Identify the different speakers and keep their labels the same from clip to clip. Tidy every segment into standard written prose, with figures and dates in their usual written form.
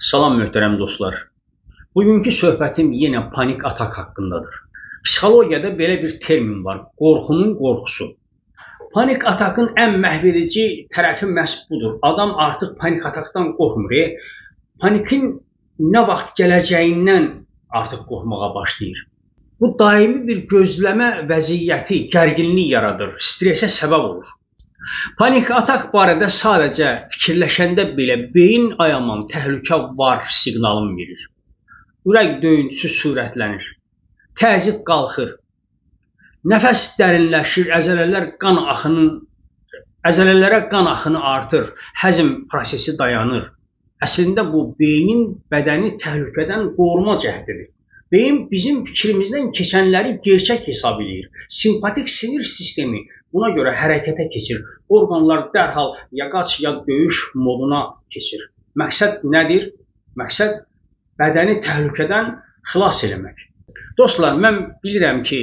Speaker 1: Salam möhtərəm dostlar. Bugünkü söhbətim yenə panik atak haqqındadır. Psixologiyada belə bir termin var, qorxunun qorxusu. Panik atakın ən məhvedici tərəfi məhz budur. Adam artıq panik atakdan qorxmur. Panikin nə vaxt gələcəyindən artıq qorxmağa başlayır. Bu daimi bir gözləmə vəziyyəti, gərginlik yaradır, stresə səbəb olur. Panik atak barədə sadəcə fikirləşəndə belə beyin ayaman təhlükə var siqnalını verir. Ürək döyüntüsü sürətlənir. Təzyiq qalxır. Nəfəs dərinləşir, əzələlərə qan axını artır, həzm prosesi dayanır. Əslində bu beynin bədəni təhlükədən qoruma cəhdidir. Beyin bizim fikrimizdən keçənləri gerçək hesab edir. Simpatik sinir sistemi buna görə hərəkətə keçir. Orqanlar dərhal ya qaç ya döyüş moduna keçir. Məqsəd nədir? Məqsəd bədəni təhlükədən xilas eləmək. Dostlar, mən bilirəm ki,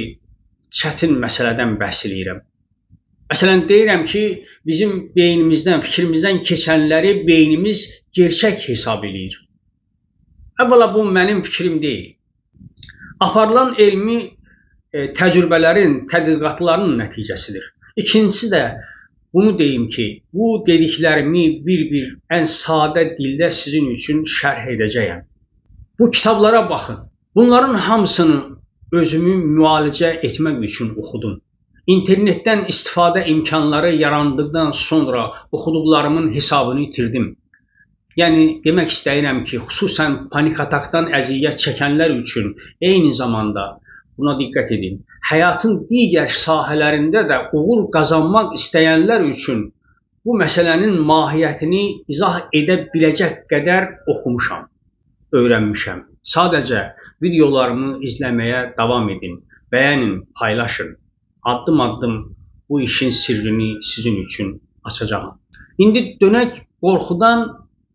Speaker 1: çətin məsələdən bəhs eləyirəm. Məsələn, deyirəm ki, bizim beynimizdən, fikrimizdən keçənləri beynimiz gerçək hesab eləyir. Əvvəla bu mənim fikrim deyil. Aparılan elmi təcrübələrin, tədqiqatların nəticəsidir. İkincisi də bunu deyim ki, bu dediklərimi bir ən sadə dildə sizin üçün şərh edəcəyəm. Bu kitablara baxın. Bunların hamısını özümü müalicə etmək üçün oxudum. İnternetdən istifadə imkanları yarandıqdan sonra oxuduqlarımın hesabını itirdim. Yəni, demək istəyirəm ki, xüsusən panik atakdan əziyyət çəkənlər üçün eyni zamanda buna diqqət edin. Həyatın digər sahələrində də uğur qazanmaq istəyənlər üçün bu məsələnin mahiyyətini izah edə biləcək qədər oxumuşam, öyrənmişəm. Sadəcə videolarımı izləməyə davam edin, bəyənin, paylaşın. Addım-addım bu işin sirrini sizin üçün açacağım. İndi dönək qorxudan,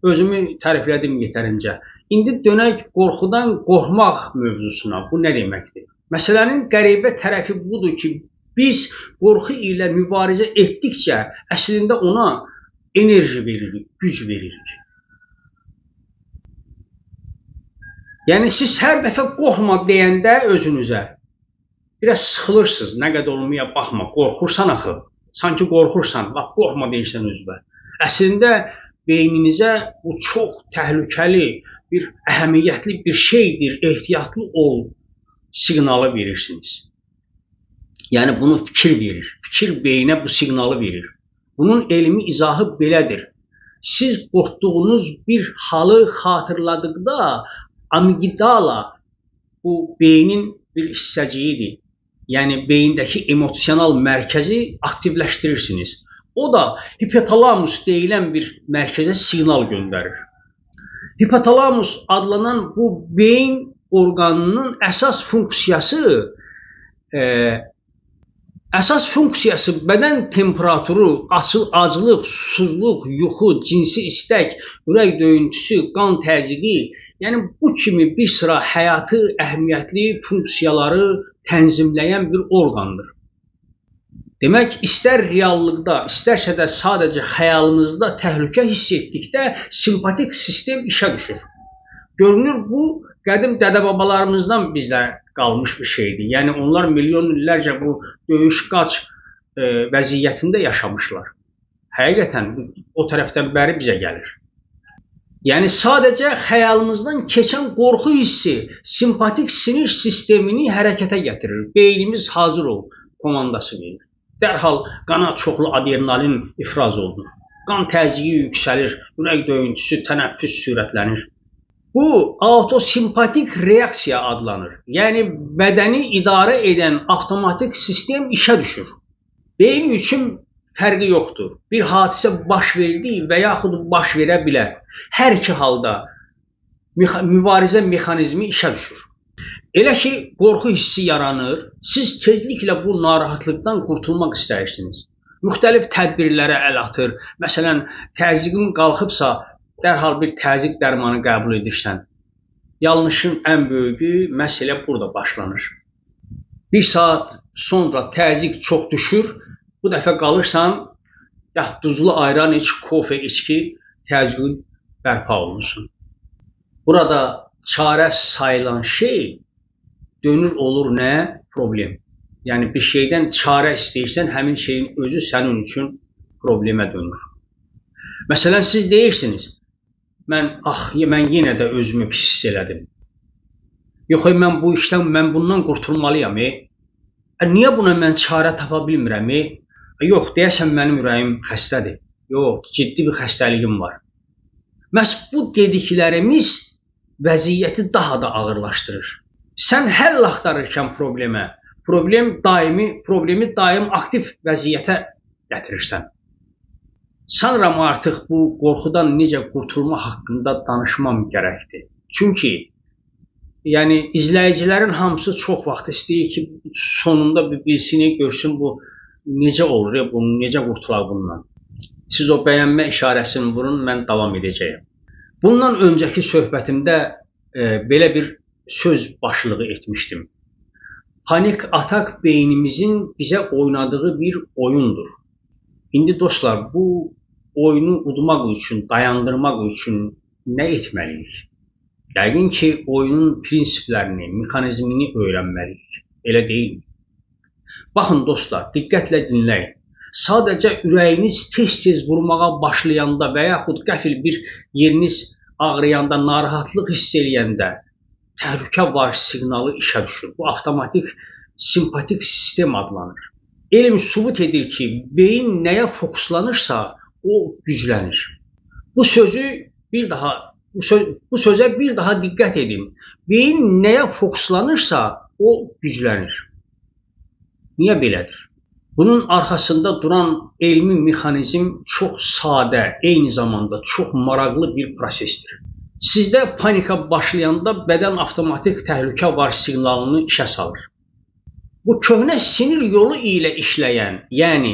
Speaker 1: özümü təriflədim yetərincə. İndi dönək qorxudan qorxmaq mövzusuna. Bu nə deməkdir? Məsələnin qəribə tərəfi budur ki, biz qorxu ilə mübarizə etdikcə əslində ona enerji veririk, güc veririk. Yəni siz hər dəfə qorxma deyəndə özünüzə biraz sıxılırsınız, nə qədər olmaya baxma, qorxursan axı, sanki qorxursan, bax qorxma deyirsən özünə. Əslində beyninizə bu çox təhlükəli, bir əhəmiyyətli bir şeydir, ehtiyatlı ol siqnalı verirsiniz. Yəni bunu fikir verir, fikir beyinə bu siqnalı verir. Bunun elmi izahı belədir. Siz qorxduğunuz bir halı xatırladıqda amigdala bu beynin bir hissəciyidir. Yəni beyindəki emosional mərkəzi aktivləşdirirsiniz. O da hipotalamus deyilən bir mərkəzə siqnal göndərir. Hipotalamus adlanan bu beyin orqanının əsas funksiyası bədən temperaturu, aclıq, susuzluq, yuxu, cinsi istək, ürək döyüntüsü, qan təzyiqi, yəni bu kimi bir sıra həyatı əhəmiyyətli funksiyaları tənzimləyən bir orqandır. Demək, istər reallıqda, istərsə də sadəcə xəyalımızda təhlükə hiss etdikdə simpatik sistem işə düşür. Görünür, bu qədim dədə-babalarımızdan bizdə qalmış bir şeydir. Yəni, onlar milyon illərcə bu döyüş-qaç vəziyyətində yaşamışlar. Həqiqətən, o tərəfdən bəri bizə gəlir. Yəni, sadəcə xəyalımızdan keçən qorxu hissi simpatik sinir sistemini hərəkətə gətirir. Beynimiz hazır ol komandası verir. Dərhal qana çoxlu adrenalin ifraz olunur. Qan təzyiqi yüksəlir, ürək döyüntüsü, tənəffüs sürətlənir. Bu, autosimpatik reaksiya adlanır. Yəni, bədəni idarə edən avtomatik sistem işə düşür. Beyin üçün fərqi yoxdur. Bir hadisə baş verdi və yaxud baş verə bilər. Hər iki halda mübarizə mexanizmi işə düşür. Elə ki, qorxu hissi yaranır, siz tezliklə bu narahatlıqdan qurtulmaq istəyirsiniz. Müxtəlif tədbirlərə əl atır. Məsələn, təzyiqin qalxıbsa, dərhal bir təzyiq dərmanı qəbul edirsən. Yanlışın ən böyüyü məhz elə burada başlanır. Bir saat sonra təzyiq çox düşür, bu dəfə qalırsan, ya duzlu ayran iç, kofe iç ki, təzyiqin bərpa olunsun. Burada çarə sayılan şey dönür olur nə? Problem. Yəni bir şeydən çarə istəyirsən, həmin şeyin özü sənin üçün problemə dönür. Məsələn, siz deyirsiniz, mən yenə də özümü pis hiss elədim. Yox, mən bu işdən, mən bundan qurtulmalıyam. Niyə buna mən çarə tapa bilmirəm? Yox, deyəsən mənim ürəyim xəstədir. Yox, ciddi bir xəstəliyim var. Məhz bu dediklərimiz vəziyyəti daha da ağırlaşdırır. Sən həll axtarırkən problemi daim aktiv vəziyyətə gətirirsən. Sanıram artıq bu qorxudan necə qurtulma haqqında danışmam gərəkdir. Çünki yəni izləyicilərin hamısı çox vaxt istəyir ki, sonunda bir bilsin, görsün bu necə olur, bunu necə qurtulaq bundan. Siz o bəyənmə işarəsini vurun, mən davam edəcəyəm. Bundan öncəki söhbətimdə belə bir söz başlığı etmişdim. Panik atak beynimizin bizə oynadığı bir oyundur. İndi dostlar, bu oyunu udmaq üçün, dayandırmaq üçün nə etməliyik? Yəqin ki, oyunun prinsiplərini, mexanizmini öyrənməliyik. Elə deyil. Baxın dostlar, diqqətlə dinləyin. Sadəcə ürəyiniz tez-tez vurmağa başlayanda və yaxud qəfil bir yeriniz ağrıyanda, narahatlıq hiss eləyəndə təhlükə var siqnalı işə düşür. Bu avtomatik simpatik sistem adlanır. Elm sübut edir ki, beyin nəyə fokuslanırsa, o güclənir. Bu sözə bir daha diqqət edin. Beyin nəyə fokuslanırsa, o güclənir. Niyə belədir? Bunun arxasında duran elmi mexanizm çox sadə, eyni zamanda çox maraqlı bir prosesdir. Sizdə panika başlayanda bədən avtomatik təhlükə var siqnalını işə salır. Bu köhnə sinir yolu ilə işləyən, yəni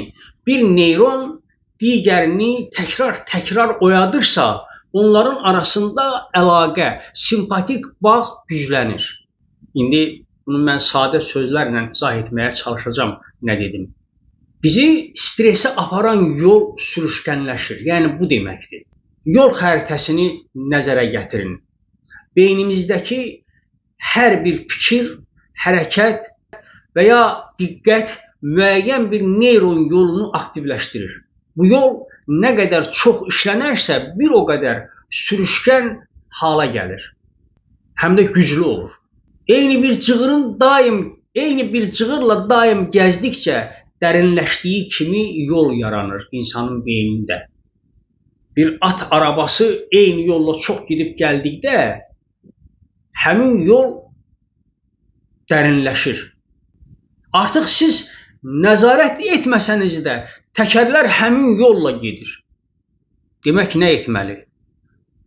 Speaker 1: bir neyron digərini təkrar oyadırsa, onların arasında əlaqə, simpatik bağ güclənir. İndi bunu mən sadə sözlərlə izah etməyə çalışacağam, nə dedim. Bizi stresə aparan yol sürüşkənləşir, yəni bu deməkdir. Yol xəritəsini nəzərə gətirin. Beynimizdəki hər bir fikir, hərəkət və ya diqqət müəyyən bir neyron yolunu aktivləşdirir. Bu yol nə qədər çox işlənərsə, bir o qədər sürüşkən hala gəlir. Həm də güclü olur. Eyni bir cığırla daim gəzdikcə dərinləşdiyi kimi yol yaranır insanın beynində. Bir at arabası eyni yolla çox gedib gəldikdə həmin yol dərinləşir. Artıq siz nəzarət etməsəniz də təkərlər həmin yolla gedir. Demək nə etməli?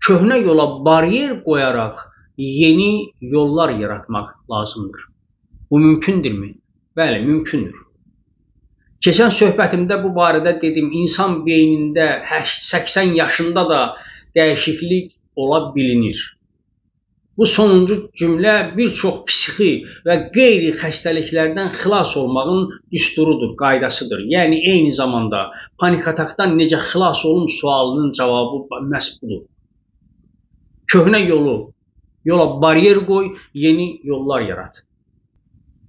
Speaker 1: Köhnə yola baryer qoyaraq yeni yollar yaratmaq lazımdır. Bu mümkündürmü? Bəli, mümkündür. Keçən söhbətimdə bu barədə dedim, insan beynində 80 yaşında da dəyişiklik ola bilinir. Bu sonuncu cümlə bir çox psixi və qeyri xəstəliklərdən xilas olmağın düsturudur, qaydasıdır. Yəni, eyni zamanda panik atakdan necə xilas olum sualının cavabı məhz budur. Köhnə yola baryer qoy, yeni yollar yarat.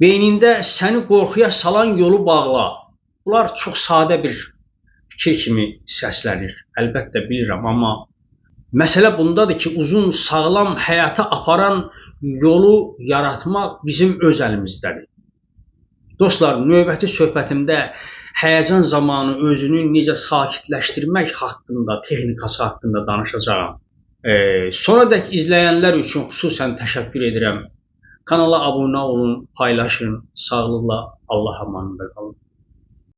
Speaker 1: Beynində səni qorxuya salan yolu bağla. Bunlar çox sadə bir fikir kimi səslənir. Əlbəttə bilirəm, amma məsələ bundadır ki, uzun, sağlam həyata aparan yolu yaratmaq bizim öz əlimizdədir. Dostlar, növbəti söhbətimdə həyəcan zamanı özünü necə sakitləşdirmək haqqında, texnikası haqqında danışacağam. Sonradək izləyənlər üçün xüsusən təşəkkür edirəm. Kanala abunə olun, paylaşın, sağlıqla, Allah amanında qalın.